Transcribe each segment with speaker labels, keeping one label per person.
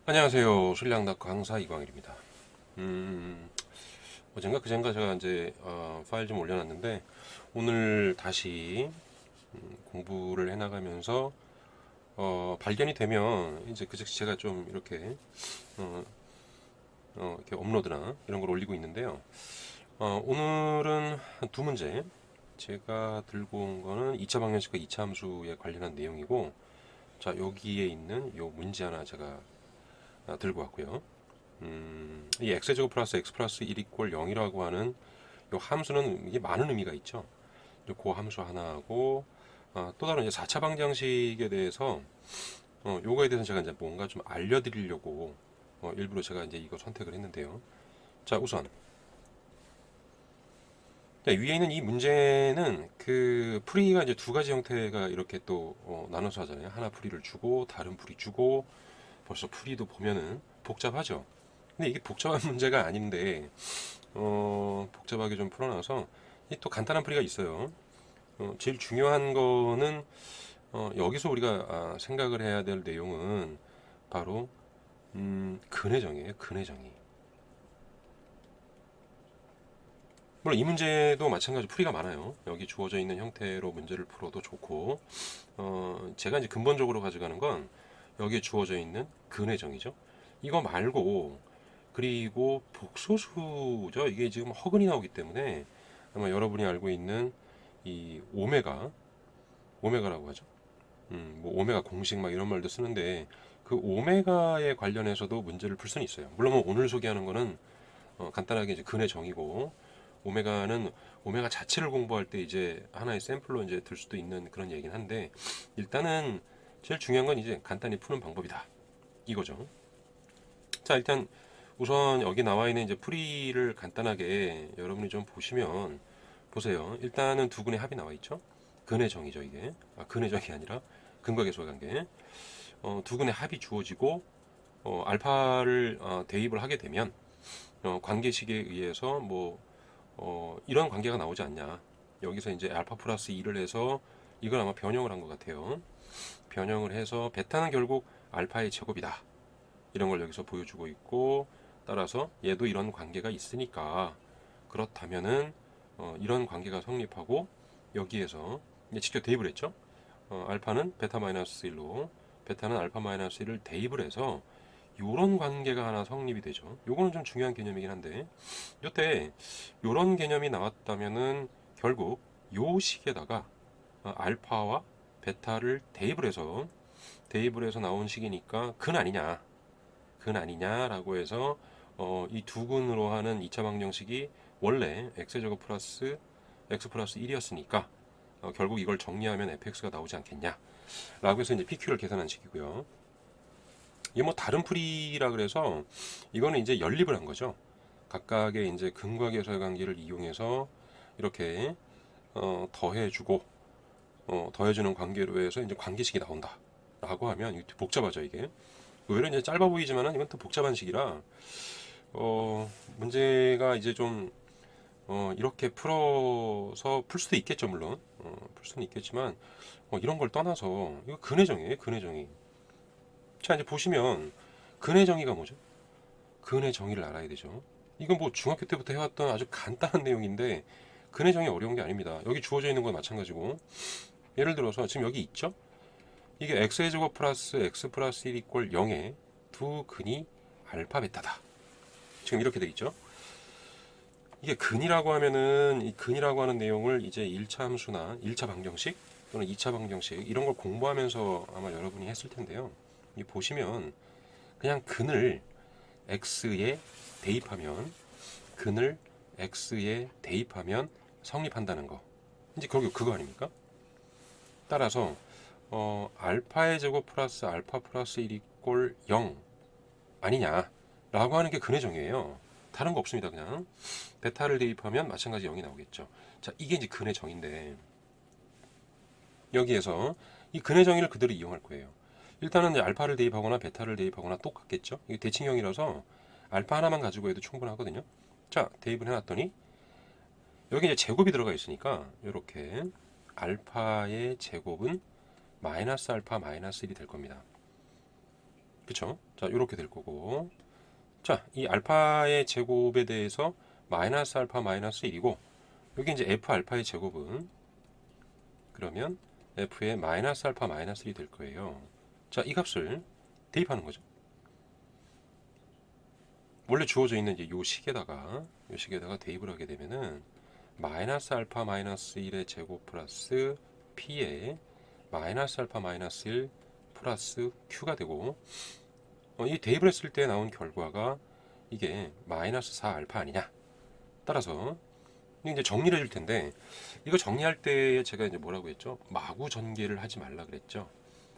Speaker 1: 안녕하세요. 술량닷 강사 이광일입니다. 어젠가 그젠가 제가 이제 파일 좀 올려놨는데 오늘 다시 공부를 해나가면서 발견이 되면 이제 그 즉시 제가 좀 이렇게 어, 이렇게 업로드나 이런 걸 올리고 있는데요. 오늘은 두 문제 제가 들고 온 거는 2차 방정식과 2차 함수에 관련한 내용이고, 자 여기에 있는 요 문제 하나 제가 들고 왔고요. 이 x제곱 플러스 x 플러스 1 이꼴 0이라고 하는 이 함수는 이게 많은 의미가 있죠. 그 함수 하나하고 또 다른 이제 4차 방정식에 대해서 요거에 대해서 제가 이제 뭔가 좀 알려드리려고 일부러 제가 이제 이거 선택을 했는데요. 자 우선 위에 있는 이 문제는 그 풀이가 이제 두 가지 형태가 이렇게 또 나눠서 하잖아요. 하나 풀이를 주고 다른 풀이 주고, 벌써 풀이도 보면은 복잡하죠. 근데 이게 복잡한 문제가 아닌데 복잡하게 좀 풀어놔서 또 간단한 풀이가 있어요. 제일 중요한 거는 여기서 우리가 생각을 해야 될 내용은 바로 근해정이에요. 근해정의. 물론 이 문제도 마찬가지로 풀이가 많아요. 여기 주어져 있는 형태로 문제를 풀어도 좋고, 제가 이제 근본적으로 가져가는 건 여기에 주어져 있는 근해정이죠. 이거 말고, 그리고 복소수죠. 이게 지금 허근이 나오기 때문에 아마 여러분이 알고 있는 이 오메가라고 하죠. 뭐 오메가 공식 막 이런 말도 쓰는데, 그 오메가에 관련해서도 문제를 풀 수는 있어요. 물론 뭐 오늘 소개하는 거는 간단하게 이제 근의 정의고, 오메가는 오메가 자체를 공부할 때 이제 하나의 샘플로 이제 들 수도 있는 그런 얘기긴 한데, 일단은 제일 중요한 건 이제 간단히 푸는 방법이다 이거죠. 자 일단 우선 여기 나와 있는 이제 풀이를 간단하게 여러분이 좀 보시면, 보세요. 일단은 두 근의 합이 나와 있죠. 근의 정의죠 이게. 근의 정이 아니라 근과 계수의 관계. 두 근의 합이 주어지고 알파를 대입을 하게 되면 관계식에 의해서 뭐 이런 관계가 나오지 않냐. 여기서 이제 알파 플러스 2를 해서 이걸 아마 변형을 한 것 같아요. 변형을 해서 베타는 결국 알파의 제곱이다. 이런 걸 여기서 보여주고 있고, 따라서 얘도 이런 관계가 있으니까 그렇다면은 이런 관계가 성립하고, 여기에서 이제 직접 대입을 했죠. 알파는 베타 마이너스 1로 베타는 알파 마이너스 1을 대입을 해서 요런 관계가 하나 성립이 되죠. 요거는 좀 중요한 개념이긴 한데, 요때 요런 개념이 나왔다면은 결국 요 식에다가 알파와 베타를 대입을 해서 나온 식이니까 근 아니냐, 근 아니냐라고 해서 이 두 근으로 하는 2차 방정식이 원래 x제곱 플러스 x 플러스 1이었으니까 결국 이걸 정리하면 fx가 나오지 않겠냐 라고 해서 이제 pq를 계산한 식이고요. 이게 뭐 다른 풀이라 그래서 이거는 이제 연립을 한 거죠. 각각의 이제 근과 계수의 관계를 이용해서 이렇게 더해주고 더해주는 관계로 해서 이제 관계식이 나온다 라고 하면 이게 복잡하죠. 이게 의외로 이제 짧아 보이지만은 이건 또 복잡한 식이라 문제가 이제 좀 이렇게 풀어서 풀 수도 있겠죠. 물론 풀 수는 있겠지만 이런 걸 떠나서 이거 근해정이에요. 근해정의. 자 이제 보시면 근해정의가 뭐죠? 근해정의를 알아야 되죠. 이건 뭐 중학교 때부터 해왔던 아주 간단한 내용인데 근해정의 어려운 게 아닙니다. 여기 주어져 있는 건 마찬가지고, 예를 들어서 지금 여기 있죠? 이게 x의 제곱 플러스 x 플러스 1 이꼴 0의 두 근이 알파 베타다. 지금 이렇게 돼 있죠? 이게 근이라고 하면은 이 근이라고 하는 내용을 이제 1차 함수나 1차 방정식 또는 2차 방정식 이런 걸 공부하면서 아마 여러분이 했을 텐데요. 이 보시면 그냥 x에 대입하면 근을 x에 대입하면 성립한다는 거. 이제 결국 그거 아닙니까? 따라서 알파의 제곱 플러스 알파 플러스 1 이꼴 0 아니냐 라고 하는 게 근의 정의예요. 다른 거 없습니다. 그냥 베타를 대입하면 마찬가지 0이 나오겠죠. 자 이게 이제 근의 정의인데, 여기에서 이 근의 정의를 그대로 이용할 거예요. 일단은 이제 알파를 대입하거나 베타를 대입하거나 똑같겠죠. 이게 대칭형이라서 알파 하나만 가지고 해도 충분하거든요. 자 대입을 해놨더니 여기 이제 제곱이 들어가 있으니까 이렇게 알파의 제곱은 마이너스 알파 마이너스 1이 될 겁니다. 그쵸? 자, 이렇게 될 거고. 자, 이 알파의 제곱에 대해서 마이너스 알파 마이너스 1이고, 여기 이제 f 알파의 제곱은 그러면 f의 마이너스 알파 마이너스 1이 될 거예요. 자, 이 값을 대입하는 거죠. 원래 주어져 있는 이제 요 식에다가 대입을 하게 되면은 마이너스 알파 마이너스 1의 제곱 플러스 p의 마이너스 알파 마이너스 1 플러스 q가 되고, 이 대입을 했을 때 나온 결과가 이게 마이너스 4 알파 아니냐. 따라서 이제 정리를 해줄 텐데, 이거 정리할 때 제가 이제 뭐라고 했죠? 마구 전개를 하지 말라 그랬죠.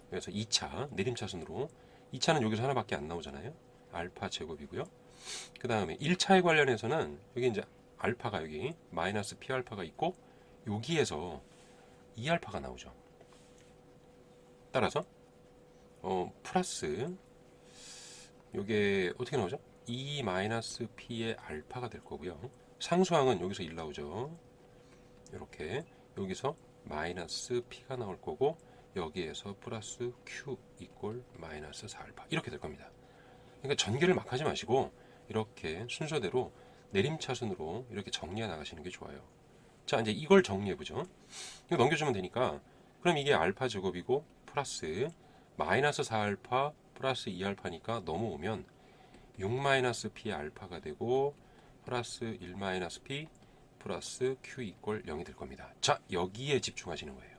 Speaker 1: 그래서 2차 내림차순으로, 2차는 여기서 하나밖에 안 나오잖아요. 알파 제곱이고요. 그 다음에 1차에 관련해서는 여기 이제 알파가 여기 마이너스 p 알파가 있고, 여기에서 2 알파가 나오죠. 따라서 플러스 요게 어떻게 나오죠? 2 마이너스 p의 알파가 될 거고요. 상수항은 여기서 1 나오죠. 이렇게 여기서 마이너스 p가 나올 거고, 여기에서 플러스 q 이꼴 마이너스 4 알파 이렇게 될 겁니다. 그러니까 전개를 막 하지 마시고 이렇게 순서대로 내림차순으로 이렇게 정리해 나가시는 게 좋아요. 자, 이제 이걸 정리해 보죠. 이거 넘겨주면 되니까, 그럼 이게 알파 제곱이고 플러스 마이너스 4 알파 플러스 2 알파니까 넘어오면 6 마이너스 p 알파가 되고, 플러스 1 마이너스 p 플러스 q 이꼴 0이 될 겁니다. 자, 여기에 집중하시는 거예요.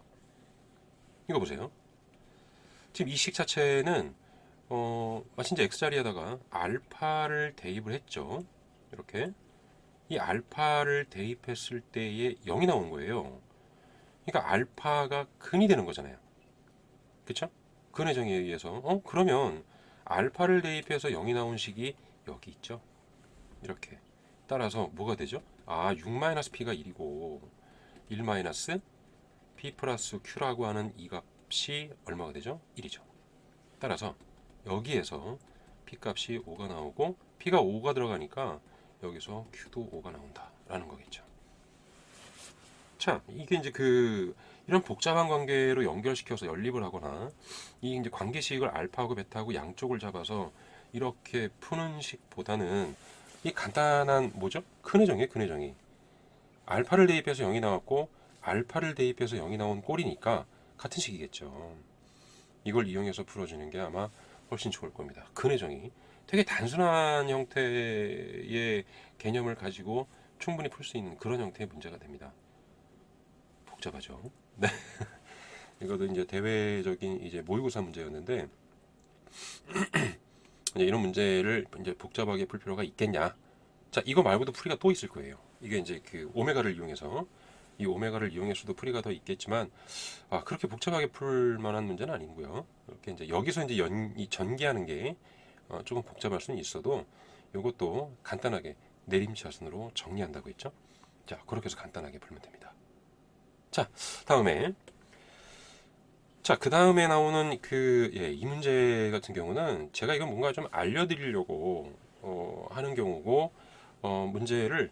Speaker 1: 이거 보세요. 지금 이 식 자체는 진짜 x자리에다가 알파를 대입을 했죠. 이렇게 이 알파를 대입했을 때에 0이 나온 거예요. 그러니까 알파가 근이 되는 거잖아요. 그쵸? 근의 정의에 의해서 그러면 알파를 대입해서 0이 나온 식이 여기 있죠. 이렇게 따라서 뭐가 되죠? 6-p가 1이고 1-p 플러스 q라고 하는 이 값이 얼마가 되죠? 1이죠. 따라서 여기에서 p 값이 5가 나오고, p가 5가 들어가니까 여기서 q도 5가 나온다 라는 거겠죠. 자, 이게 이제 이런 복잡한 관계로 연결시켜서 연립을 하거나, 이 이제 관계식을 알파하고 베타하고 양쪽을 잡아서 이렇게 푸는 식보다는 이 간단한 뭐죠? 근의 정의, 근의 정의. 알파를 대입해서 0이 나왔고 알파를 대입해서 0이 나온 꼴이니까 같은 식이겠죠. 이걸 이용해서 풀어주는 게 아마 훨씬 좋을 겁니다. 근의 정의. 되게 단순한 형태의 개념을 가지고 충분히 풀 수 있는 그런 형태의 문제가 됩니다. 복잡하죠. 네. 이것도 이제 대외적인 이제 모의고사 문제였는데, 이제 이런 문제를 이제 복잡하게 풀 필요가 있겠냐? 자, 이거 말고도 풀이가 또 있을 거예요. 이게 이제 오메가를 이용해서, 이 오메가를 이용해서도 풀이가 더 있겠지만, 그렇게 복잡하게 풀 만한 문제는 아니고요. 이렇게 이제 여기서 이제 이 전개하는 게 조금 복잡할 수는 있어도, 이것도 간단하게 내림차순으로 정리한다고 했죠. 자, 그렇게 해서 간단하게 풀면 됩니다. 자, 다음에, 그 다음에 나오는 이 문제 같은 경우는 제가 이건 뭔가 좀 알려드리려고 하는 경우고, 문제를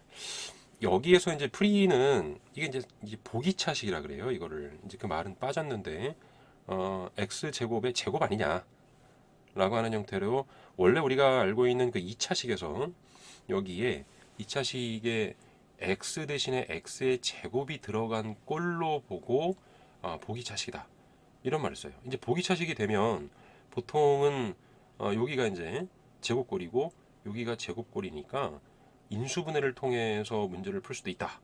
Speaker 1: 여기에서 이제 풀이는 이게 이제 보기차식이라 그래요. 이거를 이제 그 말은 빠졌는데, x 제곱의 제곱 아니냐라고 하는 형태로, 원래 우리가 알고 있는 그 2차식에서 여기에 2차식에 x 대신에 x의 제곱이 들어간 꼴로 보고 보기차식이다 이런 말을 써요. 이제 보기차식이 되면 보통은 여기가 이제 제곱꼴이고 여기가 제곱꼴이니까 인수분해를 통해서 문제를 풀 수도 있다.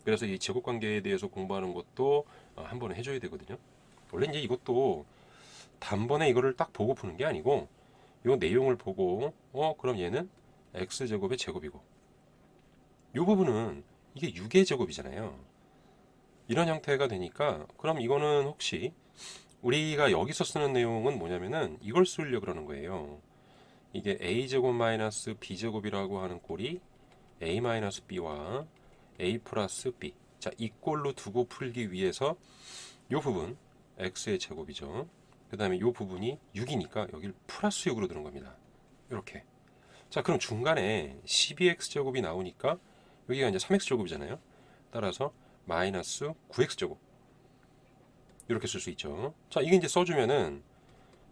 Speaker 1: 그래서 이 제곱관계에 대해서 공부하는 것도 한 번에 해줘야 되거든요. 원래 이제 이것도 단번에 이거를 딱 보고 푸는 게 아니고, 이 내용을 보고 그럼 얘는 x제곱의 제곱이고, 이 부분은 이게 6의 제곱이잖아요. 이런 형태가 되니까, 그럼 이거는 혹시 우리가 여기서 쓰는 내용은 뭐냐면은 이걸 쓰려고 그러는 거예요. 이게 a제곱 마이너스 b제곱이라고 하는 꼴이 a 마이너스 b와 a 플러스 b, 자, 이 꼴로 두고 풀기 위해서 이 부분 x의 제곱이죠. 그 다음에 이 부분이 6이니까 여기를 플러스 6으로 두는 겁니다. 이렇게. 자, 그럼 중간에 12x제곱이 나오니까 여기가 이제 3x제곱이잖아요. 따라서 마이너스 9x제곱 이렇게 쓸 수 있죠. 자, 이게 이제 써주면은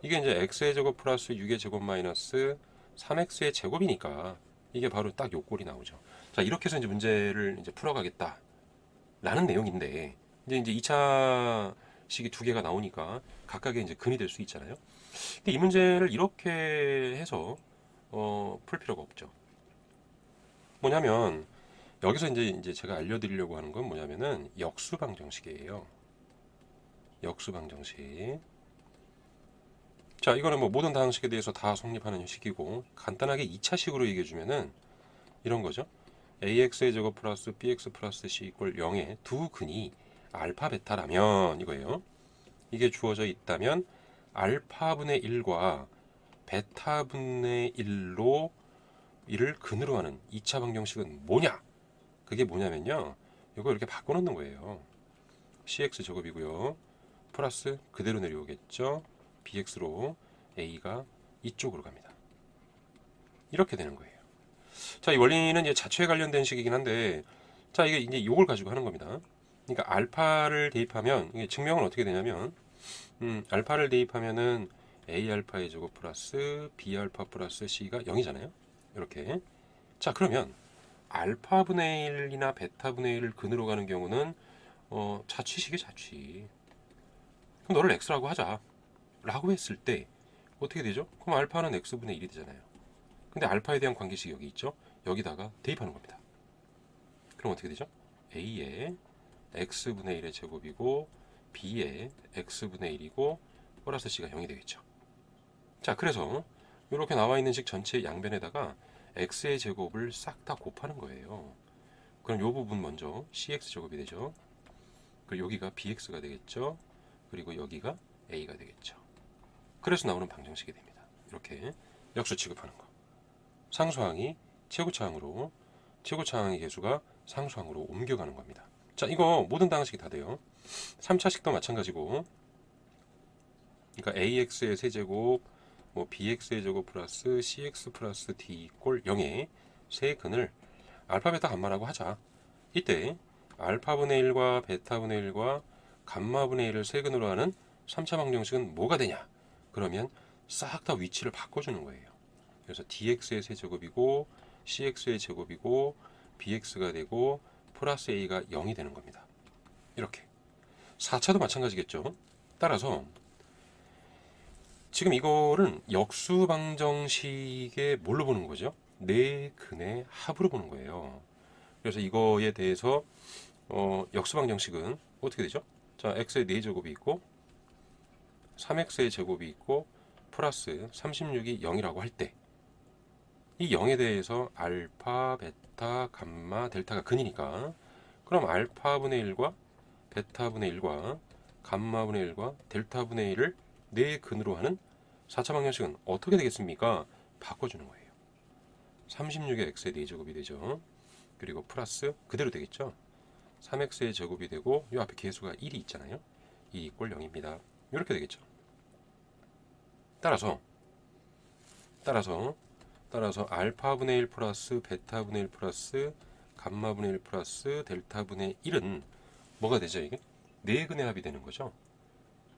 Speaker 1: 이게 이제 x의 제곱 플러스 6의 제곱 마이너스 3x의 제곱이니까 이게 바로 딱 요 꼴이 나오죠. 자, 이렇게 해서 이제 문제를 이제 풀어가겠다라는 내용인데, 이제 2차 식이 두 개가 나오니까 각각의 이제 근이 될 수 있잖아요. 근데 이 문제를 이렇게 해서 풀 필요가 없죠. 뭐냐면 여기서 이제 제가 알려드리려고 하는 건 뭐냐면은 역수방정식이에요. 역수방정식. 자, 이거는 뭐 모든 다항식에 대해서 다 성립하는 식이고, 간단하게 2차식으로 얘기해주면은 이런 거죠. ax의 제곱 플러스 bx 플러스 c 이꼴 0의 두 근이 알파 베타라면 이거예요. 이게 주어져 있다면 알파분의 1과 베타분의 1로 이를 근으로 하는 2차 방정식은 뭐냐? 그게 뭐냐면요, 이거 이렇게 바꿔놓는 거예요. cx 제곱이고요, 플러스 그대로 내려오겠죠. bx로 a가 이쪽으로 갑니다. 이렇게 되는 거예요. 자, 이 원리는 이제 자체에 관련된 식이긴 한데, 자, 이게 이제 요걸 가지고 하는 겁니다. 그러니까 알파를 대입하면 이게 증명은 어떻게 되냐면, 알파를 대입하면은 a 알파의 제곱 플러스 b 알파 플러스 c가 0이잖아요. 이렇게. 자, 그러면 알파분의 1이나 베타분의 1을 근으로 가는 경우는 자취식이 자취. 그럼 너를 x라고 하자 라고 했을 때 어떻게 되죠? 그럼 알파는 x분의 1이 되잖아요. 근데 알파에 대한 관계식이 여기 있죠? 여기다가 대입하는 겁니다. 그럼 어떻게 되죠? a의 x분의 1의 제곱이고 b의 x분의 1이고 플러스 c가 0이 되겠죠. 자, 그래서 이렇게 나와 있는 식 전체 양변에다가 x의 제곱을 싹 다 곱하는 거예요. 그럼 이 부분 먼저 cx 제곱이 되죠. 그리고 여기가 bx가 되겠죠. 그리고 여기가 a가 되겠죠. 그래서 나오는 방정식이 됩니다. 이렇게 역수 취급하는 거. 상수항이 최고차항으로, 최고차항의 계수가 상수항으로 옮겨가는 겁니다. 자, 이거 모든 다항식이 다 돼요. 3차식도 마찬가지고, 그러니까 ax의 세제곱, 뭐 bx의 제곱 플러스 cx 플러스 d 이꼴 0의 세 근을 알파 베타 감마라고 하자. 이때 알파분의 1과 베타분의 1과 감마분의 1을 세근으로 하는 3차 방정식은 뭐가 되냐? 그러면 싹 다 위치를 바꿔주는 거예요. 그래서 dx의 세제곱이고 cx의 제곱이고 bx가 되고 플러스 a가 0이 되는 겁니다. 이렇게. 4차도 마찬가지겠죠. 따라서 지금 이거는 역수 방정식에 뭘로 보는 거죠? 네 근의 합으로 보는 거예요. 그래서 이거에 대해서 역수 방정식은 어떻게 되죠? 자, x의 4제곱이 있고 3x의 제곱이 있고 플러스 36이 0이라고 할 때 이 0에 대해서 알파, 베타, 감마, 델타가 근이니까, 그럼 알파분의 1과 베타분의 1과 감마분의 1과 델타분의 1을 네 근으로 하는 4차 방정식은 어떻게 되겠습니까? 바꿔주는 거예요. 36의 x의 4제곱이 되죠. 그리고 플러스 그대로 되겠죠. 3x의 제곱이 되고 이 앞에 계수가 1이 있잖아요. 2 이꼴 0입니다. 이렇게 되겠죠. 따라서 알파분의 1 플러스 베타분의 1 플러스 감마분의 1 플러스 델타분의 1은 뭐가 되죠? 이게 네 근의 합이 되는 거죠.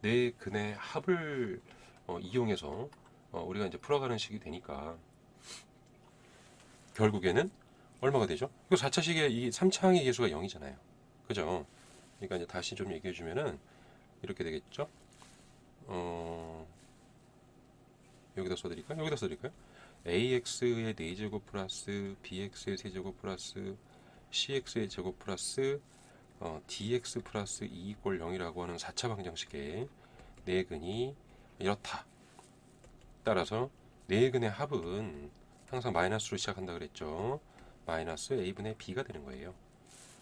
Speaker 1: 네 근의 합을 이용해서 우리가 이제 풀어가는 식이 되니까 결국에는 얼마가 되죠? 그 4차식의 이 3차항의 계수가 0이잖아요. 그죠? 그러니까 이제 다시 좀 얘기해 주면은 이렇게 되겠죠? 여기다 써드릴까요? 여기다 써드릴까요? ax의 4제곱 플러스 bx의 세제곱 플러스 cx의 제곱 플러스 dx 플러스 2 이꼴 0이라고 하는 4차 방정식의 네 근이 이렇다. 따라서 네 근의 합은 항상 마이너스로 시작한다 그랬죠. 마이너스 a분의 b가 되는 거예요.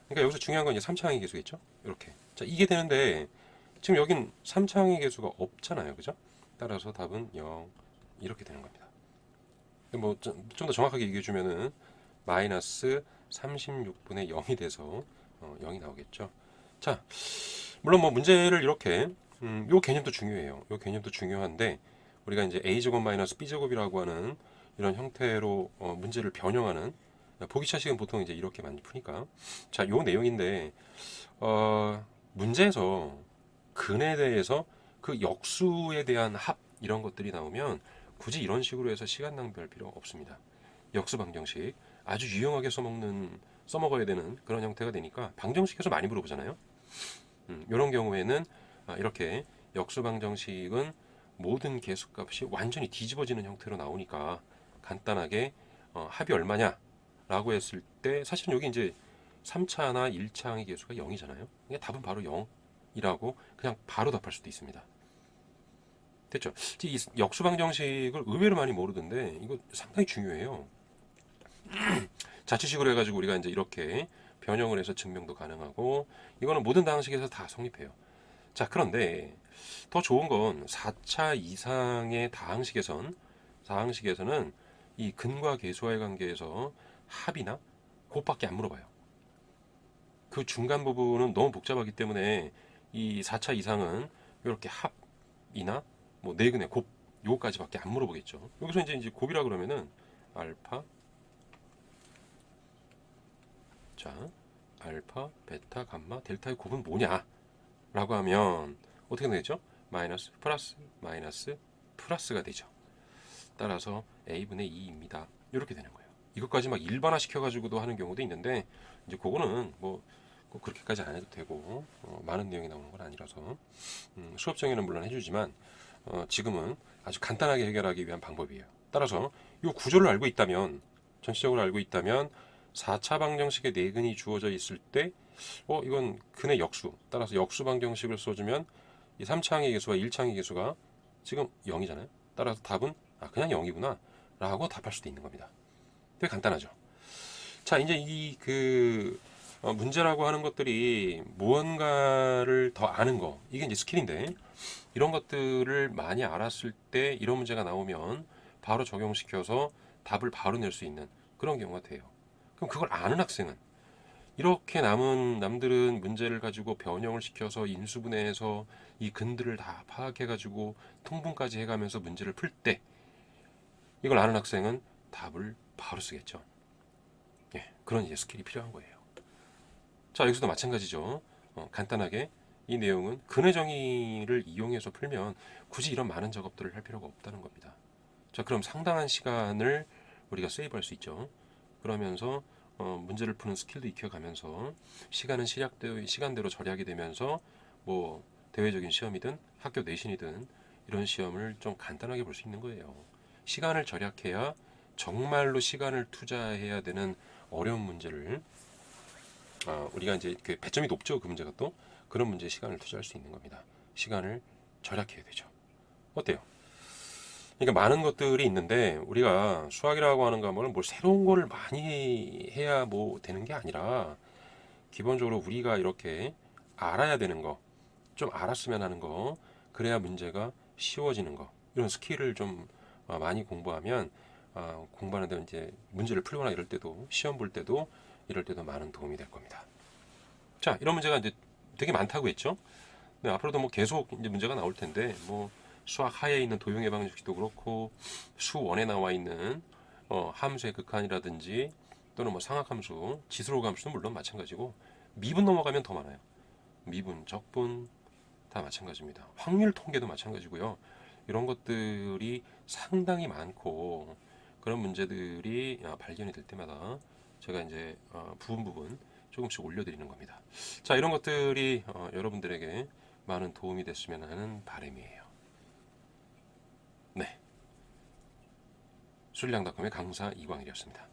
Speaker 1: 그러니까 여기서 중요한 건 이제 3차항의 계수겠죠. 이렇게. 자, 이게 되는데 지금 여긴 3차항의 계수가 없잖아요. 그죠? 따라서 답은 0 이렇게 되는 겁니다. 뭐 좀 더 정확하게 얘기해 주면은 마이너스 36분의 0이 돼서 0이 나오겠죠. 자, 물론 뭐 문제를 이렇게 요 개념도 중요해요. 요 개념도 중요한데 우리가 이제 a제곱 마이너스 b제곱이라고 하는 이런 형태로 문제를 변형하는 보기차식은 보통 이제 이렇게 많이 푸니까, 자, 요 내용인데 문제에서 근에 대해서 그 역수에 대한 합 이런 것들이 나오면 굳이 이런 식으로 해서 시간 낭비할 필요 없습니다. 역수 방정식 아주 유용하게 써먹어야 되는 그런 형태가 되니까 방정식에서 많이 물어보잖아요. 이런 경우에는 이렇게 역수 방정식은 모든 개수값이 완전히 뒤집어지는 형태로 나오니까 간단하게 합이 얼마냐 라고 했을 때 사실은 여기 이제 3차나 1차 항의 개수가 0이잖아요. 그러니까 답은 바로 0이라고 그냥 바로 답할 수도 있습니다. 됐죠? 이 역수 방정식을 의외로 많이 모르던데 이거 상당히 중요해요. 자취식으로 해가지고 우리가 이제 이렇게 변형을 해서 증명도 가능하고 이거는 모든 다항식에서 다 성립해요. 자, 그런데 더 좋은 건 4차 이상의 다항식에서는 이 근과 계수와의 관계에서 합이나 곱밖에 안 물어봐요. 그 중간 부분은 너무 복잡하기 때문에 이 4차 이상은 이렇게 합이나 뭐 네근의 곱 요거까지밖에 안 물어보겠죠. 여기서 이제 곱이라 그러면은 알파, 자, 알파, 베타, 감마, 델타의 곱은 뭐냐? 라고 하면 어떻게 되죠? 마이너스, 플러스, 마이너스, 플러스가 되죠. 따라서 a분의 2입니다. 이렇게 되는 거예요. 이것까지 막 일반화 시켜가지고도 하는 경우도 있는데 이제 그거는 뭐 꼭 그렇게까지 안 해도 되고 많은 내용이 나오는 건 아니라서 수업 정에는 물론 해주지만 지금은 아주 간단하게 해결하기 위한 방법이에요. 따라서 이 구조를 알고 있다면 전체적으로 알고 있다면 4차 방정식의 네근이 주어져 있을 때 이건 근의 역수 따라서 역수 방정식을 써주면 이 3차항의 개수와 1차항의 개수가 지금 0이잖아요. 따라서 답은 그냥 0이구나 라고 답할 수도 있는 겁니다. 되게 간단하죠. 자, 이제 문제라고 하는 것들이 무언가를 더 아는 거 이게 이제 스킬인데 이런 것들을 많이 알았을 때 이런 문제가 나오면 바로 적용시켜서 답을 바로 낼 수 있는 그런 경우가 돼요. 그럼 그걸 아는 학생은 이렇게 남들은 문제를 가지고 변형을 시켜서 인수분해해서 이 근들을 다 파악해가지고 통분까지 해가면서 문제를 풀 때 이걸 아는 학생은 답을 바로 쓰겠죠. 예, 그런 이제 스킬이 필요한 거예요. 자, 여기서도 마찬가지죠. 간단하게 이 내용은 근의 정의를 이용해서 풀면 굳이 이런 많은 작업들을 할 필요가 없다는 겁니다. 자, 그럼 상당한 시간을 우리가 세이브할 수 있죠. 그러면서 문제를 푸는 스킬도 익혀가면서 시간은 시간대로 절약이 되면서 뭐 대외적인 시험이든 학교 내신이든 이런 시험을 좀 간단하게 볼 수 있는 거예요. 시간을 절약해야 정말로 시간을 투자해야 되는 어려운 문제를 우리가 이제 그 배점이 높죠. 그 문제가 또 그런 문제에 시간을 투자할 수 있는 겁니다. 시간을 절약해야 되죠. 어때요? 그러니까 많은 것들이 있는데 우리가 수학이라고 하는 과목은 뭘 새로운 거를 많이 해야 뭐 되는 게 아니라 기본적으로 우리가 이렇게 알아야 되는 거, 좀 알았으면 하는 거, 그래야 문제가 쉬워지는 거 이런 스킬을 좀 많이 공부하면 공부하는데 이제 문제를 풀거나 이럴 때도 시험 볼 때도 이럴 때도 많은 도움이 될 겁니다. 자, 이런 문제가 이제 되게 많다고 했죠. 네, 앞으로도 뭐 계속 이제 문제가 나올 텐데 뭐 수학 하에 있는 도형의 방정식도 그렇고 수원에 나와 있는 함수의 극한이라든지 또는 뭐 상학함수, 지수로 함수도 물론 마찬가지고 미분 넘어가면 더 많아요. 미분, 적분 다 마찬가지입니다. 확률 통계도 마찬가지고요. 이런 것들이 상당히 많고 그런 문제들이 발견이 될 때마다 제가 이제 부분 조금씩 올려드리는 겁니다. 자, 이런 것들이 여러분들에게 많은 도움이 됐으면 하는 바람이에요. 네, 술량닷컴의 강사 이광일이었습니다.